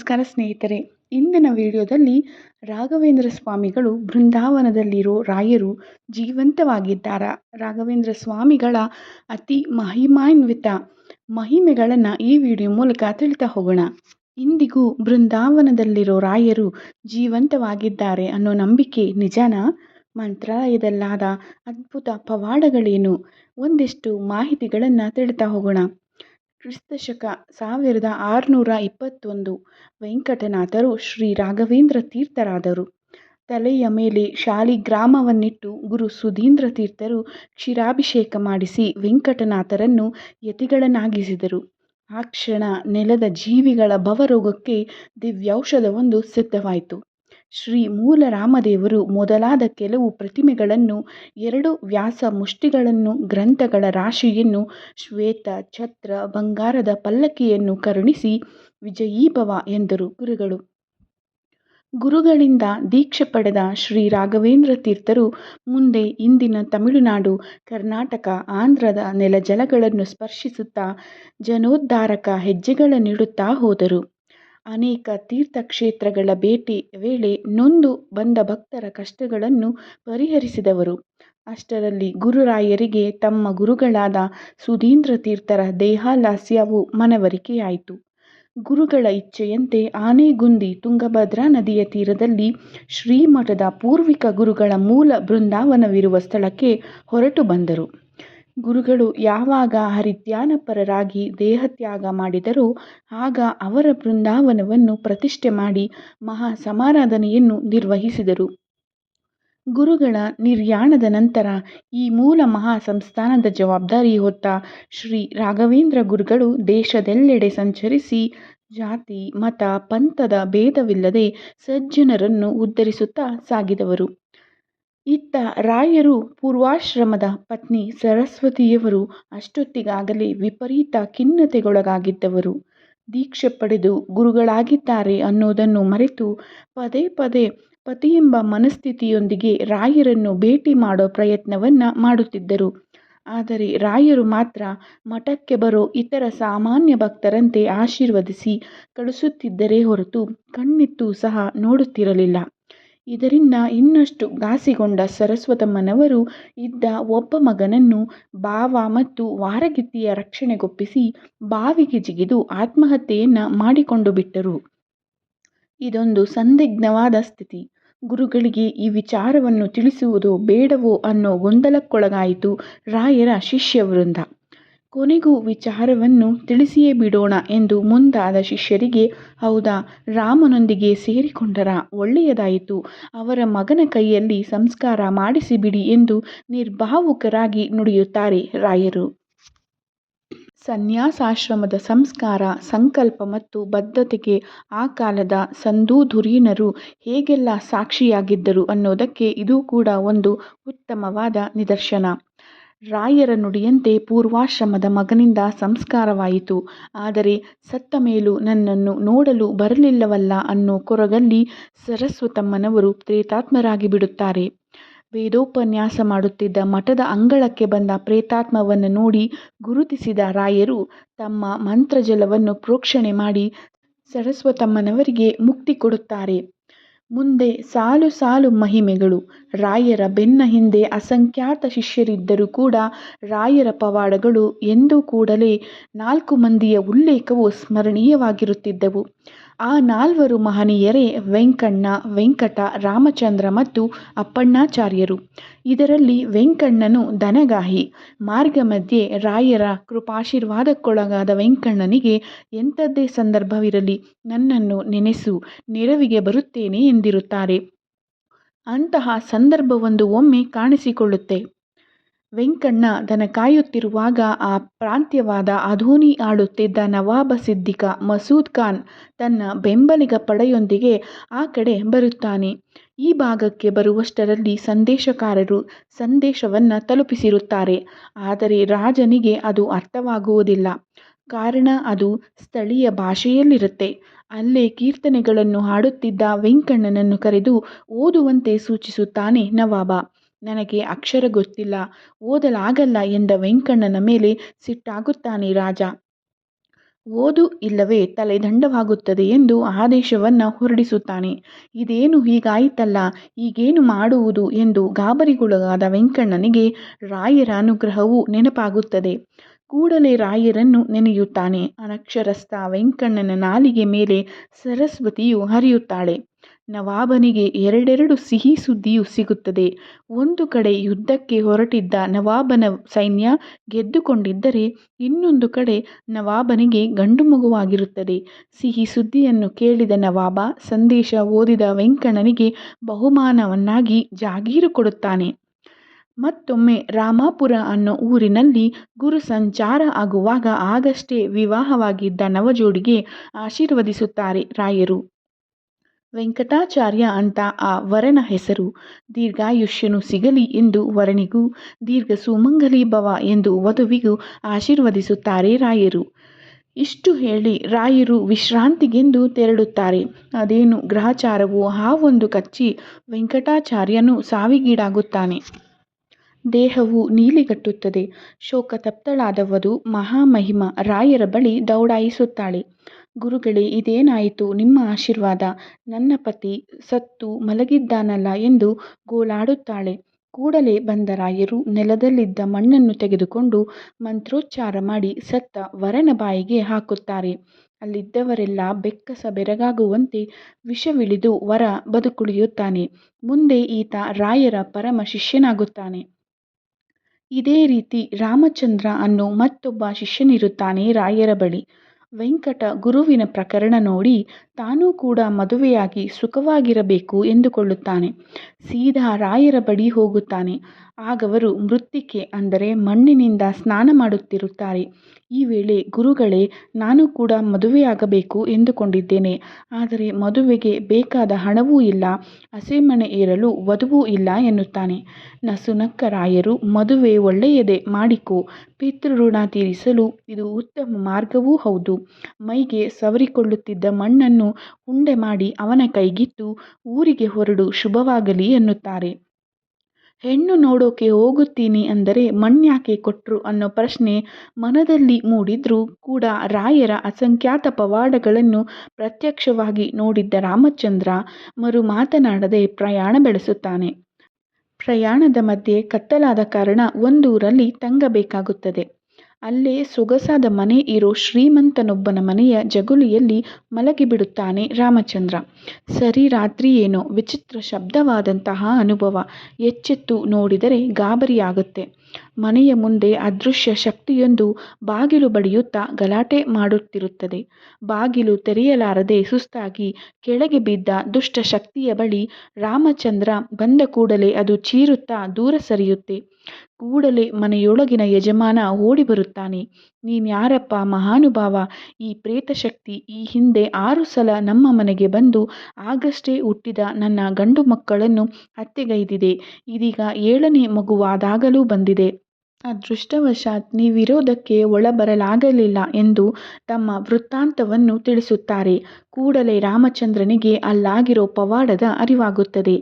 ನಮಸ್ಕಾರ ಸ್ನೇಹಿತರೆ. ಇಂದಿನ ವಿಡಿಯೋದಲ್ಲಿ ರಾಘವೇಂದ್ರ ಸ್ವಾಮಿಗಳು ಬೃಂದಾವನದಲ್ಲಿರೋ ರಾಯರು ಜೀವಂತವಾಗಿದ್ದಾರಾ? ರಾಘವೇಂದ್ರ ಸ್ವಾಮಿಗಳ ಅತಿ ಮಹಿಮಾನ್ವಿತ ಮಹಿಮೆಗಳನ್ನು ಈ ವಿಡಿಯೋ ಮೂಲಕ ತಿಳಿತಾ ಹೋಗೋಣ. ಇಂದಿಗೂ ಬೃಂದಾವನದಲ್ಲಿರೋ ರಾಯರು ಜೀವಂತವಾಗಿದ್ದಾರೆ ಅನ್ನೋ ನಂಬಿಕೆ ನಿಜನಾ? ಮಂತ್ರಾಲಯದಲ್ಲಾದ ಅದ್ಭುತ ಪವಾಡಗಳೇನು? ಒಂದಿಷ್ಟು ಮಾಹಿತಿಗಳನ್ನು ತಿಳಿತಾ ಹೋಗೋಣ. ಕ್ರಿಸ್ತಶಕ 1621 ವೆಂಕಟನಾಥರು ಶ್ರೀ ರಾಘವೇಂದ್ರ ತೀರ್ಥರಾದರು. ತಲೆಯ ಮೇಲೆ ಶಾಲಿಗ್ರಾಮವನ್ನಿಟ್ಟು ಗುರು ಸುಧೀಂದ್ರ ತೀರ್ಥರು ಕ್ಷೀರಾಭಿಷೇಕ ಮಾಡಿಸಿ ವೆಂಕಟನಾಥರನ್ನು ಯತಿಗಳನ್ನಾಗಿಸಿದರು. ಆ ಕ್ಷಣ ನೆಲದ ಜೀವಿಗಳ ಭವರೋಗಕ್ಕೆ ದಿವ್ಯೌಷಧವೊಂದು ಸಿದ್ಧವಾಯಿತು. ಶ್ರೀ ಮೂಲರಾಮದೇವರು ಮೊದಲಾದ ಕೆಲವು ಪ್ರತಿಮೆಗಳನ್ನು, 2 ವ್ಯಾಸ ಮುಷ್ಟಿಗಳನ್ನು, ಗ್ರಂಥಗಳ ರಾಶಿಯನ್ನು, ಶ್ವೇತ ಛತ್ರ ಬಂಗಾರದ ಪಲ್ಲಕ್ಕಿಯನ್ನು ಕರುಣಿಸಿ ವಿಜಯೀಭವ ಎಂದರು ಗುರುಗಳು. ಗುರುಗಳಿಂದ ದೀಕ್ಷೆ ಪಡೆದ ಶ್ರೀ ರಾಘವೇಂದ್ರ ತೀರ್ಥರು ಮುಂದೆ ಇಂದಿನ ತಮಿಳುನಾಡು, ಕರ್ನಾಟಕ, ಆಂಧ್ರದ ನೆಲಜಲಗಳನ್ನು ಸ್ಪರ್ಶಿಸುತ್ತಾ ಜನೋದ್ಧಾರಕ ಹೆಜ್ಜೆಗಳನ್ನಿಡುತ್ತಾ ಹೋದರು. ಅನೇಕ ತೀರ್ಥಕ್ಷೇತ್ರಗಳ ಭೇಟಿ ವೇಳೆ ನೊಂದು ಬಂದ ಭಕ್ತರ ಕಷ್ಟಗಳನ್ನು ಪರಿಹರಿಸಿದವರು. ಅಷ್ಟರಲ್ಲಿ ಗುರುರಾಯರಿಗೆ ತಮ್ಮ ಗುರುಗಳಾದ ಸುಧೀಂದ್ರ ತೀರ್ಥರ ದೇಹಾಲಸ್ಯವು ಮನವರಿಕೆಯಾಯಿತು. ಗುರುಗಳ ಇಚ್ಛೆಯಂತೆ ಆನೆಗುಂದಿ ತುಂಗಭದ್ರಾ ನದಿಯ ತೀರದಲ್ಲಿ ಶ್ರೀಮಠದ ಪೂರ್ವಿಕ ಗುರುಗಳ ಮೂಲ ಬೃಂದಾವನವಿರುವ ಸ್ಥಳಕ್ಕೆ ಹೊರಟು ಬಂದರು. ಗುರುಗಳು ಯಾವಾಗ ಹರಿಧ್ಯಾನಪರರಾಗಿ ದೇಹತ್ಯಾಗ ಮಾಡಿದರೋ ಆಗ ಅವರ ಬೃಂದಾವನವನ್ನು ಪ್ರತಿಷ್ಠೆ ಮಾಡಿ ಮಹಾ ಸಮಾರಾಧನೆಯನ್ನು ನಿರ್ವಹಿಸಿದರು. ಗುರುಗಳ ನಿರ್ಯಾಣದ ನಂತರ ಈ ಮೂಲ ಮಹಾ ಸಂಸ್ಥಾನದ ಜವಾಬ್ದಾರಿ ಹೊತ್ತ ಶ್ರೀ ರಾಘವೇಂದ್ರ ಗುರುಗಳು ದೇಶದೆಲ್ಲೆಡೆ ಸಂಚರಿಸಿ ಜಾತಿ ಮತ ಪಂಥದ ಭೇದವಿಲ್ಲದೆ ಸಜ್ಜನರನ್ನು ಉದ್ಧರಿಸುತ್ತಾ ಸಾಗಿದವರು. ಇತ್ತ ರಾಯರು ಪೂರ್ವಾಶ್ರಮದ ಪತ್ನಿ ಸರಸ್ವತಿಯವರು ಅಷ್ಟೊತ್ತಿಗಾಗಲೇ ವಿಪರೀತ ಖಿನ್ನತೆಗೊಳಗಾಗಿದ್ದವರು. ದೀಕ್ಷೆ ಪಡೆದು ಗುರುಗಳಾಗಿದ್ದಾರೆ ಅನ್ನೋದನ್ನು ಮರೆತು ಪದೇ ಪದೇ ಪತಿಯೆಂಬ ಮನಸ್ಥಿತಿಯೊಂದಿಗೆ ರಾಯರನ್ನು ಭೇಟಿ ಮಾಡೋ ಪ್ರಯತ್ನವನ್ನು ಮಾಡುತ್ತಿದ್ದರು. ಆದರೆ ರಾಯರು ಮಾತ್ರ ಮಠಕ್ಕೆ ಬರೋ ಇತರ ಸಾಮಾನ್ಯ ಭಕ್ತರಂತೆ ಆಶೀರ್ವದಿಸಿ ಕಳಿಸುತ್ತಿದ್ದರೇ ಹೊರತು ಕಣ್ಣಿತ್ತು ಸಹ ನೋಡುತ್ತಿರಲಿಲ್ಲ. ಇದರಿಂದ ಇನ್ನಷ್ಟು ಘಾಸಿಗೊಂಡ ಸರಸ್ವತಮ್ಮನವರು ಇದ್ದ ಒಬ್ಬ ಮಗನನ್ನು ಭಾವ ಮತ್ತು ವಾರಗಿತ್ತಿಯ ರಕ್ಷಣೆಗೊಪ್ಪಿಸಿ ಬಾವಿಗೆ ಜಿಗಿದು ಆತ್ಮಹತ್ಯೆಯನ್ನು ಮಾಡಿಕೊಂಡು ಬಿಟ್ಟರು. ಇದೊಂದು ಸಂದಿಗ್ಧವಾದ ಸ್ಥಿತಿ. ಗುರುಗಳಿಗೆ ಈ ವಿಚಾರವನ್ನು ತಿಳಿಸುವುದೋ ಬೇಡವೋ ಅನ್ನೋ ಗೊಂದಲಕ್ಕೊಳಗಾಯಿತು ರಾಯರ ಶಿಷ್ಯವೃಂದ. ಕೊನೆಗೂ ವಿಚಾರವನ್ನು ತಿಳಿಸಿಯೇ ಬಿಡೋಣ ಎಂದು ಮುಂದಾದ ಶಿಷ್ಯರಿಗೆ, ಹೌದಾ, ರಾಮನೊಂದಿಗೆ ಸೇರಿಕೊಂಡರಾ? ಒಳ್ಳೆಯದಾಯಿತು, ಅವರ ಮಗನ ಕೈಯಲ್ಲಿ ಸಂಸ್ಕಾರ ಮಾಡಿಸಿಬಿಡಿ ಎಂದು ನಿರ್ಭಾವುಕರಾಗಿ ನುಡಿಯುತ್ತಾರೆ ರಾಯರು. ಸನ್ಯಾಸಾಶ್ರಮದ ಸಂಸ್ಕಾರ, ಸಂಕಲ್ಪ ಮತ್ತು ಬದ್ಧತೆಗೆ ಆ ಕಾಲದ ಸಂಧೂಧುರೀಣರು ಹೇಗೆಲ್ಲ ಸಾಕ್ಷಿಯಾಗಿದ್ದರು ಅನ್ನೋದಕ್ಕೆ ಇದು ಕೂಡ ಒಂದು ಉತ್ತಮವಾದ ನಿದರ್ಶನ. ರಾಯರ ನುಡಿಯಂತೆ ಪೂರ್ವಾಶ್ರಮದ ಮಗನಿಂದ ಸಂಸ್ಕಾರವಾಯಿತು. ಆದರೆ ಸತ್ತ ಮೇಲೂ ನನ್ನನ್ನು ನೋಡಲು ಬರಲಿಲ್ಲವಲ್ಲ ಅನ್ನೋ ಕೊರಗಲ್ಲಿ ಸರಸ್ವತಮ್ಮನವರು ಪ್ರೇತಾತ್ಮರಾಗಿ ಬಿಡುತ್ತಾರೆ. ವೇದೋಪನ್ಯಾಸ ಮಾಡುತ್ತಿದ್ದ ಮಠದ ಅಂಗಳಕ್ಕೆ ಬಂದ ಪ್ರೇತಾತ್ಮವನ್ನು ನೋಡಿ ಗುರುತಿಸಿದ ರಾಯರು ತಮ್ಮ ಮಂತ್ರಜಲವನ್ನು ಪ್ರೋಕ್ಷಣೆ ಮಾಡಿ ಸರಸ್ವತಮ್ಮನವರಿಗೆ ಮುಕ್ತಿ ಕೊಡುತ್ತಾರೆ. ಮುಂದೆ ಸಾಲು ಸಾಲು ಮಹಿಮೆಗಳು. ರಾಯರ ಬೆನ್ನ ಹಿಂದೆ ಅಸಂಖ್ಯಾತ ಶಿಷ್ಯರಿದ್ದರೂ ಕೂಡ ರಾಯರ ಪವಾಡಗಳು ಎಂದೂ ಕೂಡಲೇ 4 ಮಂದಿಯ ಉಲ್ಲೇಖವು ಸ್ಮರಣೀಯವಾಗಿರುತ್ತಿದ್ದವು. ಆ 4 ಮಹನೀಯರೇ ವೆಂಕಣ್ಣ, ವೆಂಕಟ, ರಾಮಚಂದ್ರ ಮತ್ತು ಅಪ್ಪಣ್ಣಾಚಾರ್ಯರು. ಇದರಲ್ಲಿ ವೆಂಕಣ್ಣನು ದನಗಾಹಿ. ಮಾರ್ಗ ಮಧ್ಯೆ ರಾಯರ ಕೃಪಾಶೀರ್ವಾದಕ್ಕೊಳಗಾದ ವೆಂಕಣ್ಣನಿಗೆ ಎಂಥದ್ದೇ ಸಂದರ್ಭವಿರಲಿ ನನ್ನನ್ನು ನೆನೆಸು, ನೆರವಿಗೆ ಬರುತ್ತೇನೆ ಎಂದಿರುತ್ತಾರೆ. ಅಂತಹ ಸಂದರ್ಭವೊಂದು ಒಮ್ಮೆ ಕಾಣಿಸಿಕೊಳ್ಳುತ್ತೆ. ವೆಂಕಣ್ಣ ದನ ಕಾಯುತ್ತಿರುವಾಗ ಆ ಪ್ರಾಂತ್ಯವಾದ ಅಧೋನಿ ಆಳುತ್ತಿದ್ದ ನವಾಬ ಸಿದ್ದಿಕ ಮಸೂದ್ ಖಾನ್ ತನ್ನ ಬೆಂಬಲಿಗ ಪಡೆಯೊಂದಿಗೆ ಆ ಕಡೆ ಬರುತ್ತಾನೆ. ಈ ಭಾಗಕ್ಕೆ ಬರುವಷ್ಟರಲ್ಲಿ ಸಂದೇಶಕಾರರು ಸಂದೇಶವನ್ನು ತಲುಪಿಸಿರುತ್ತಾರೆ. ಆದರೆ ರಾಜನಿಗೆ ಅದು ಅರ್ಥವಾಗುವುದಿಲ್ಲ. ಕಾರಣ ಅದು ಸ್ಥಳೀಯ ಭಾಷೆಯಲ್ಲಿರುತ್ತೆ. ಅಲ್ಲೇ ಕೀರ್ತನೆಗಳನ್ನು ಹಾಡುತ್ತಿದ್ದ ವೆಂಕಣ್ಣನನ್ನು ಕರೆದು ಓದುವಂತೆ ಸೂಚಿಸುತ್ತಾನೆ ನವಾಬ. ನನಗೆ ಅಕ್ಷರ ಗೊತ್ತಿಲ್ಲ, ಓದಲಾಗಲ್ಲ ಎಂದ ವೆಂಕಣ್ಣನ ಮೇಲೆ ಸಿಟ್ಟಾಗುತ್ತಾನೆ ರಾಜ. ಓದು ಇಲ್ಲವೇ ತಲೆದಂಡವಾಗುತ್ತದೆ ಎಂದು ಆದೇಶವನ್ನು ಹೊರಡಿಸುತ್ತಾನೆ. ಇದೇನು ಹೀಗಾಯಿತಲ್ಲ, ಈಗೇನು ಮಾಡುವುದು ಎಂದು ಗಾಬರಿಗೊಳಗಾದ ವೆಂಕಣ್ಣನಿಗೆ ರಾಯರ ಅನುಗ್ರಹವು ನೆನಪಾಗುತ್ತದೆ. ಕೂಡಲೇ ರಾಯರನ್ನು ನೆನೆಯುತ್ತಾನೆ. ಅನಕ್ಷರಸ್ಥ ವೆಂಕಣ್ಣನ ನಾಲಿಗೆ ಮೇಲೆ ಸರಸ್ವತಿಯು ಹರಿಯುತ್ತಾಳೆ. ನವಾಬನಿಗೆ ಎರಡೆರಡು ಸಿಹಿ ಸುದ್ದಿಯು ಸಿಗುತ್ತದೆ. ಒಂದು ಕಡೆ ಯುದ್ಧಕ್ಕೆ ಹೊರಟಿದ್ದ ನವಾಬನ ಸೈನ್ಯ ಗೆದ್ದುಕೊಂಡಿದ್ದರೆ, ಇನ್ನೊಂದು ಕಡೆ ನವಾಬನಿಗೆ ಗಂಡು ಮಗುವಾಗಿರುತ್ತದೆ. ಸಿಹಿ ಸುದ್ದಿಯನ್ನು ಕೇಳಿದ ನವಾಬ ಸಂದೇಶ ಓದಿದ ವೆಂಕಣ್ಣನಿಗೆ ಬಹುಮಾನವನ್ನಾಗಿ ಜಾಗೀರು ಕೊಡುತ್ತಾನೆ. ಮತ್ತೊಮ್ಮೆ ರಾಮಾಪುರ ಅನ್ನೋ ಊರಿನಲ್ಲಿ ಗುರು ಸಂಚಾರ ಆಗುವಾಗ ಆಗಷ್ಟೇ ವಿವಾಹವಾಗಿದ್ದ ನವಜೋಡಿಗೆ ಆಶೀರ್ವದಿಸುತ್ತಾರೆ ರಾಯರು. ವೆಂಕಟಾಚಾರ್ಯ ಅಂತ ಆ ವರನ ಹೆಸರು. ದೀರ್ಘಾಯುಷ್ಯನು ಸಿಗಲಿ ಎಂದು ವರನಿಗೂ, ದೀರ್ಘ ಸುಮಂಗಲಿ ಭವ ಎಂದು ವಧುವಿಗೂ ಆಶೀರ್ವದಿಸುತ್ತಾರೆ ರಾಯರು. ಇಷ್ಟು ಹೇಳಿ ರಾಯರು ವಿಶ್ರಾಂತಿಗೆಂದು ತೆರಳುತ್ತಾರೆ. ಅದೇನು ಗ್ರಹಚಾರವೋ ಹಾವೊಂದು ಕಚ್ಚಿ ವೆಂಕಟಾಚಾರ್ಯನು ಸಾವಿಗೀಡಾಗುತ್ತಾನೆ. ದೇಹವು ನೀಲಿಗಟ್ಟುತ್ತದೆ. ಶೋಕತಪ್ತಳಾದ ವಧು ಮಹಾಮಹಿಮ ರಾಯರ ಬಳಿ ದೌಡಾಯಿಸುತ್ತಾಳೆ. ಗುರುಗಳೇ, ಇದೇನಾಯಿತು? ನಿಮ್ಮ ಆಶೀರ್ವಾದ. ನನ್ನ ಪತಿ ಸತ್ತು ಮಲಗಿದ್ದಾನಲ್ಲ ಎಂದು ಗೋಳಾಡುತ್ತಾಳೆ. ಕೂಡಲೇ ಬಂದ ರಾಯರು ನೆಲದಲ್ಲಿದ್ದ ಮಣ್ಣನ್ನು ತೆಗೆದುಕೊಂಡು ಮಂತ್ರೋಚ್ಚಾರ ಮಾಡಿ ಸತ್ತ ವರನ ಬಾಯಿಗೆ ಹಾಕುತ್ತಾರೆ. ಅಲ್ಲಿದ್ದವರೆಲ್ಲ ಬೆಕ್ಕಸ ಬೆರಗಾಗುವಂತೆ ವಿಷವಿಳಿದು ವರ ಬದುಕುಳಿಯುತ್ತಾನೆ. ಮುಂದೆ ಈತ ರಾಯರ ಪರಮ ಶಿಷ್ಯನಾಗುತ್ತಾನೆ. ಇದೇ ರೀತಿ ರಾಮಚಂದ್ರ ಅನ್ನೋ ಮತ್ತೊಬ್ಬ ಶಿಷ್ಯನಿರುತ್ತಾನೆ ರಾಯರ ಬಳಿ. ವೆಂಕಟ ಗುರುವಿನ ಪ್ರಕರಣ ನೋಡಿ ತಾನೂ ಕೂಡ ಮದುವೆಯಾಗಿ ಸುಖವಾಗಿರಬೇಕು ಎಂದುಕೊಳ್ಳುತ್ತಾನೆ. ಸೀದಾ ರಾಯರ ಬಳಿ ಹೋಗುತ್ತಾನೆ. ಆಗವರು ಮೃತ್ತಿಕೆ ಅಂದರೆ ಮಣ್ಣಿನಿಂದ ಸ್ನಾನ ಮಾಡುತ್ತಿರುತ್ತಾರೆ. ಈ ವೇಳೆ, ಗುರುಗಳೇ, ನಾನು ಕೂಡ ಮದುವೆಯಾಗಬೇಕು ಎಂದುಕೊಂಡಿದ್ದೇನೆ. ಆದರೆ ಮದುವೆಗೆ ಬೇಕಾದ ಹಣವೂ ಇಲ್ಲ, ಹಸೆಮಣೆ ಏರಲು ವಧುವೂ ಇಲ್ಲ ಎನ್ನುತ್ತಾನೆ. ನಸುನಕ್ಕ ರಾಯರು, ಮದುವೆ ಒಳ್ಳೆಯದೇ, ಮಾಡಿಕೋ. ಪಿತೃಋಣ ತೀರಿಸಲು ಇದು ಉತ್ತಮ ಮಾರ್ಗವೂ ಹೌದು. ಮೈಗೆ ಸವರಿಕೊಳ್ಳುತ್ತಿದ್ದ ಮಣ್ಣನ್ನು ಉಂಡೆ ಮಾಡಿ ಅವನ ಕೈಗಿತ್ತು, ಊರಿಗೆ ಹೊರಡು, ಶುಭವಾಗಲಿ ಎನ್ನುತ್ತಾರೆ. ಹೆಣ್ಣು ನೋಡೋಕೆ ಹೋಗುತ್ತೀನಿ ಅಂದರೆ ಮಣ್ಯಾಕೆ ಕೊಟ್ರು ಅನ್ನೋ ಪ್ರಶ್ನೆ ಮನದಲ್ಲಿ ಮೂಡಿದ್ರೂ ಕೂಡ ರಾಯರ ಅಸಂಖ್ಯಾತ ಪವಾಡಗಳನ್ನು ಪ್ರತ್ಯಕ್ಷವಾಗಿ ನೋಡಿದ್ದ ರಾಮಚಂದ್ರ ಮರು ಮಾತನಾಡದೆ ಪ್ರಯಾಣ ಬೆಳೆಸುತ್ತಾನೆ. ಪ್ರಯಾಣದ ಮಧ್ಯೆ ಕತ್ತಲಾದ ಕಾರಣ ಒಂದೂರಲ್ಲಿ ತಂಗಬೇಕಾಗುತ್ತದೆ. ಅಲ್ಲೇ ಸೊಗಸಾದ ಮನೆ ಇರೋ ಶ್ರೀಮಂತನೊಬ್ಬನ ಮನೆಯ ಜಗುಲಿಯಲ್ಲಿ ಮಲಗಿಬಿಡುತ್ತಾನೆ ರಾಮಚಂದ್ರ. ಸರಿ ರಾತ್ರಿಯೇನೋ ವಿಚಿತ್ರ ಶಬ್ದವಾದಂತಹ ಅನುಭವ. ಎಚ್ಚೆತ್ತು ನೋಡಿದರೆ ಗಾಬರಿಯಾಗುತ್ತೆ. ಮನೆಯ ಮುಂದೆ ಅದೃಶ್ಯ ಶಕ್ತಿಯೊಂದು ಬಾಗಿಲು ಬಡಿಯುತ್ತಾ ಗಲಾಟೆ ಮಾಡುತ್ತಿರುತ್ತದೆ. ಬಾಗಿಲು ತೆರೆಯಲಾರದೆ ಸುಸ್ತಾಗಿ ಕೆಳಗೆ ಬಿದ್ದ ದುಷ್ಟ ಶಕ್ತಿಯ ಬಳಿ ರಾಮಚಂದ್ರ ಬಂದ ಕೂಡಲೇ ಅದು ಚೀರುತ್ತಾ ದೂರ ಸರಿಯುತ್ತೆ. ಕೂಡಲೇ ಮನೆಯೊಳಗಿನ ಯಜಮಾನ ಓಡಿ ಬರುತ್ತಾನೆ. ನೀನ್ಯಾರಪ್ಪ ಮಹಾನುಭಾವ? ಈ ಪ್ರೇತಶಕ್ತಿ ಈ ಹಿಂದೆ 6 ಸಲ ನಮ್ಮ ಮನೆಗೆ ಬಂದು ಆಗಷ್ಟೇ ಹುಟ್ಟಿದ ನನ್ನ ಗಂಡು ಮಕ್ಕಳನ್ನು ಹತ್ಯೆಗೈದಿದೆ. ಇದೀಗ 7ನೇ ಮಗುವಾದಾಗಲೂ ಬಂದಿದೆ. ಅದೃಷ್ಟವಶಾತ್ ನೀವಿರೋದಕ್ಕೆ ಒಳಬರಲಾಗಲಿಲ್ಲ ಎಂದು ತಮ್ಮ ವೃತ್ತಾಂತವನ್ನು ತಿಳಿಸುತ್ತಾರೆ. ಕೂಡಲೇ ರಾಮಚಂದ್ರನಿಗೆ ಅಲ್ಲಾಗಿರೋ ಪವಾಡದ ಅರಿವಾಗುತ್ತದೆ.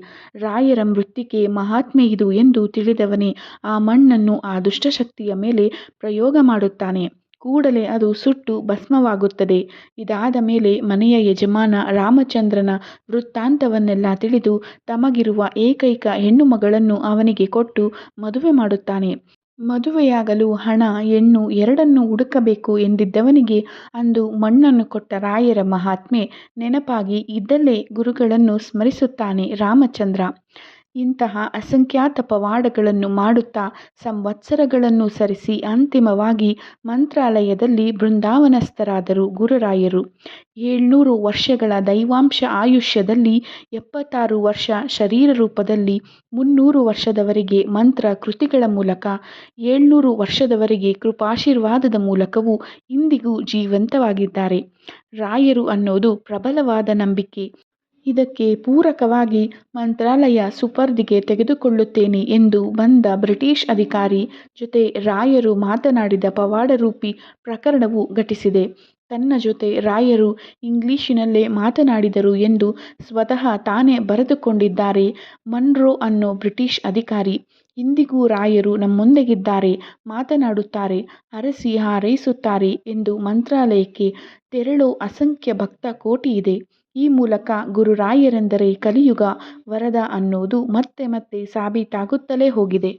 ರಾಯರ ಮೃತ್ತಿಕೆ ಮಹಾತ್ಮೆ ಇದು ಎಂದು ತಿಳಿದವನೇ ಆ ಮಣ್ಣನ್ನು ಆ ದುಷ್ಟಶಕ್ತಿಯ ಮೇಲೆ ಪ್ರಯೋಗ ಮಾಡುತ್ತಾನೆ. ಕೂಡಲೇ ಅದು ಸುಟ್ಟು ಭಸ್ಮವಾಗುತ್ತದೆ. ಇದಾದ ಮೇಲೆ ಮನೆಯ ಯಜಮಾನ ರಾಮಚಂದ್ರನ ವೃತ್ತಾಂತವನ್ನೆಲ್ಲ ತಿಳಿದು ತಮಗಿರುವ ಏಕೈಕ ಹೆಣ್ಣು ಮಗಳನ್ನು ಅವನಿಗೆ ಕೊಟ್ಟು ಮದುವೆ ಮಾಡುತ್ತಾನೆ. ಮದುವೆಯಾಗಲು ಹಣ, ಹೆಣ್ಣು ಎರಡನ್ನೂ ಹುಡುಕಬೇಕು ಎಂದಿದ್ದವನಿಗೆ ಅಂದು ಮಣ್ಣನ್ನು ಕೊಟ್ಟ ರಾಯರ ಮಹಾತ್ಮೆ ನೆನಪಾಗಿ ಇದ್ದಲ್ಲೇ ಗುರುಗಳನ್ನು ಸ್ಮರಿಸುತ್ತಾನೆ ರಾಮಚಂದ್ರ. ಇಂತಹ ಅಸಂಖ್ಯಾತ ಪವಾಡಗಳನ್ನು ಮಾಡುತ್ತಾ ಸಂವತ್ಸರಗಳನ್ನು ಸರಿಸಿ ಅಂತಿಮವಾಗಿ ಮಂತ್ರಾಲಯದಲ್ಲಿ ಬೃಂದಾವನಸ್ಥರಾದರು ಗುರುರಾಯರು. 700 ವರ್ಷಗಳ ದೈವಾಂಶ ಆಯುಷ್ಯದಲ್ಲಿ 76 ವರ್ಷ ಶರೀರ ರೂಪದಲ್ಲಿ, 300 ವರ್ಷದವರೆಗೆ ಮಂತ್ರ ಕೃತಿಗಳ ಮೂಲಕ, 700 ವರ್ಷದವರೆಗೆ ಕೃಪಾಶೀರ್ವಾದದ ಮೂಲಕವೂ ಇಂದಿಗೂ ಜೀವಂತವಾಗಿದ್ದಾರೆ. ರಾಯರು ಅನ್ನೋದು ಪ್ರಬಲವಾದ ನಂಬಿಕೆ. ಇದಕ್ಕೆ ಪೂರಕವಾಗಿ ಮಂತ್ರಾಲಯ ಸುಪರ್ದಿಗೆ ತೆಗೆದುಕೊಳ್ಳುತ್ತೇನೆ ಎಂದು ಬಂದ ಬ್ರಿಟಿಷ್ ಅಧಿಕಾರಿ ಜೊತೆ ರಾಯರು ಮಾತನಾಡಿದ ಪವಾಡರೂಪಿ ಪ್ರಕರಣವು ಘಟಿಸಿದೆ. ತನ್ನ ಜೊತೆ ರಾಯರು ಇಂಗ್ಲಿಶಿನಲ್ಲೇ ಮಾತನಾಡಿದರು ಎಂದು ಸ್ವತಃ ತಾನೇ ಬರೆದುಕೊಂಡಿದ್ದಾರೆ ಮನ್ರೋ ಅನ್ನೋ ಬ್ರಿಟಿಷ್ ಅಧಿಕಾರಿ. ಇಂದಿಗೂ ರಾಯರು ನಮ್ಮೊಂದಿಗಿದ್ದಾರೆ, ಮಾತನಾಡುತ್ತಾರೆ, ಹರಸಿ ಹಾರೈಸುತ್ತಾರೆ ಎಂದು ಮಂತ್ರಾಲಯಕ್ಕೆ ತೆರಳೋ ಅಸಂಖ್ಯ ಭಕ್ತ ಕೋಟಿ ಇದೆ. ಈ ಮೂಲಕ ಗುರುರಾಯರೆಂದರೆ ಕಲಿಯುಗ ವರದ ಅನ್ನೋದು ಮತ್ತೆ ಮತ್ತೆ ಸಾಬೀತಾಗುತ್ತಲೇ ಹೋಗಿದೆ.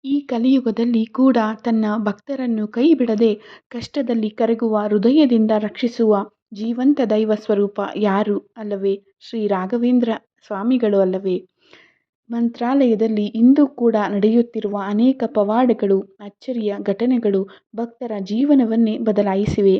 ಈ ಕಲಿಯುಗದಲ್ಲಿ ಕೂಡ ತನ್ನ ಭಕ್ತರನ್ನು ಕೈಬಿಡದೆ ಕಷ್ಟದಲ್ಲಿ ಕರಗುವ ಹೃದಯದಿಂದ ರಕ್ಷಿಸುವ ಜೀವಂತ ದೈವ ಸ್ವರೂಪ ಯಾರು ಅಲ್ಲವೇ? ಶ್ರೀ ರಾಘವೇಂದ್ರ ಸ್ವಾಮಿಗಳು ಅಲ್ಲವೇ? ಮಂತ್ರಾಲಯದಲ್ಲಿ ಇಂದು ಕೂಡ ನಡೆಯುತ್ತಿರುವ ಅನೇಕ ಪವಾಡಗಳು, ಅಚ್ಚರಿಯ ಘಟನೆಗಳು ಭಕ್ತರ ಜೀವನವನ್ನೇ ಬದಲಾಯಿಸಿವೆ.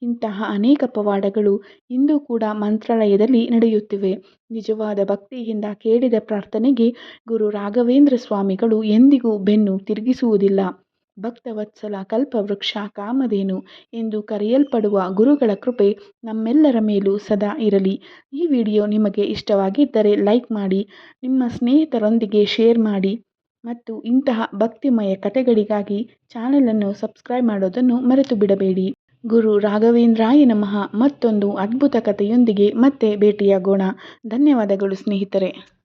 ಇಂತಹ ಅನೇಕ ಪವಾಡಗಳು ಇಂದು ಕೂಡ ಮಂತ್ರಾಲಯದಲ್ಲಿ ನಡೆಯುತ್ತಿವೆ. ನಿಜವಾದ ಭಕ್ತಿಯಿಂದ ಕೇಳಿದ ಪ್ರಾರ್ಥನೆಗೆ ಗುರು ರಾಘವೇಂದ್ರ ಸ್ವಾಮಿಗಳು ಎಂದಿಗೂ ಬೆನ್ನು ತಿರುಗಿಸುವುದಿಲ್ಲ. ಭಕ್ತವತ್ಸಲ ಕಲ್ಪವೃಕ್ಷ ಕಾಮಧೇನು ಎಂದು ಕರೆಯಲ್ಪಡುವ ಗುರುಗಳ ಕೃಪೆ ನಮ್ಮೆಲ್ಲರ ಮೇಲೂ ಸದಾ ಇರಲಿ. ಈ ವಿಡಿಯೋ ನಿಮಗೆ ಇಷ್ಟವಾಗಿದ್ದರೆ ಲೈಕ್ ಮಾಡಿ, ನಿಮ್ಮ ಸ್ನೇಹಿತರೊಂದಿಗೆ ಶೇರ್ ಮಾಡಿ ಮತ್ತು ಇಂತಹ ಭಕ್ತಿಮಯ ಕಥೆಗಳಿಗಾಗಿ ಚಾನಲನ್ನು ಸಬ್ಸ್ಕ್ರೈಬ್ ಮಾಡೋದನ್ನು ಮರೆತು ಬಿಡಬೇಡಿ. ಗುರು ರಾಘವೇಂದ್ರಾಯ ನಮಃ. ಮತ್ತೊಂದು ಅದ್ಭುತ ಕಥೆಯೊಂದಿಗೆ ಮತ್ತೆ ಭೇಟಿಯಾಗೋಣ. ಧನ್ಯವಾದಗಳು ಸ್ನೇಹಿತರೆ.